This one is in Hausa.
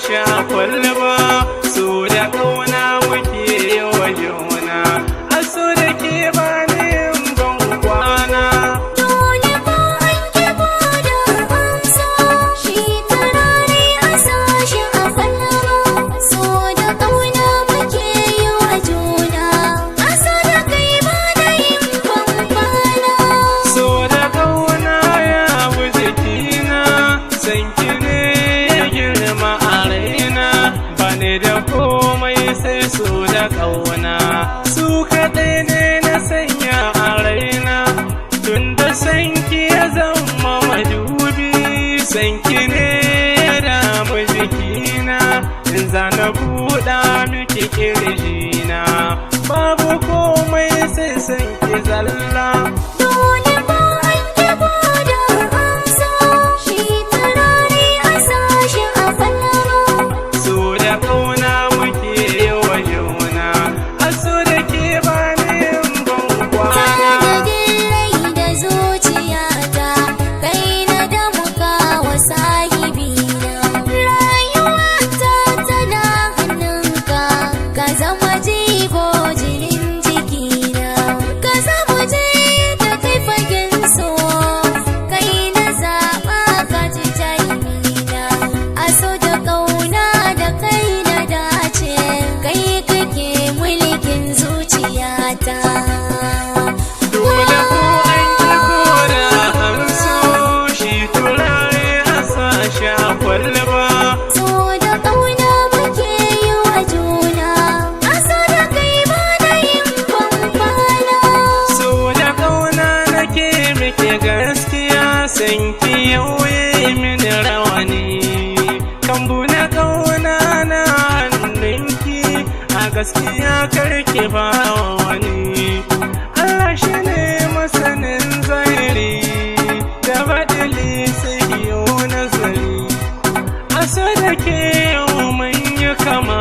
shi a kwalba, so da ƙauna muke yi wa juna, a so da ke ba ni yin ban kwana. Dole ko an ki ko da an so, shi turare a sa shi a kwalba, so da ƙauna muke yi wa juna, a so da kai ba da yin ban kwana. So da ƙauna ya bi jikina, san ki ne ya girma a raina, ba ni da komai sai so da ƙauna, su kaɗai ne na sanya a raina, tun da san ki ya zama madubi, san ki ne ya damu jikina, in zana buɗa miki ƙirjina, babu komai sai san ki zalla. Dole ko an ki ko da an so, shi turare a sa shi a kwalba. So da ƙauna muke yi wa juna, a so da ke ba ni yin ban kwana. Tanadin rai da zuciyata, kai na damuka wa sahibina. Rayuwata tana hannunka, ka zama jigo jinin jikina. Ka zama je da kai fagen so, kai na zaɓa ka ji jahimina. A so da ƙauna da kai na dace, kai kake mulkin zuciyata. Dole ko an ki ko da an so, shi turare a sa shi a kwalba. So da ƙauna muke yi wa juna, a so da kai ba da yin ban kwana. So da ƙauna nake miki gaskiya, san ki yauye mini rawani, kambu na ƙauna na hannunki, a gaskiya karki ba wa wani. Allah shi ne masanin zahiri, da baɗili sai yi nazari, a so da ke yau mun yi kama,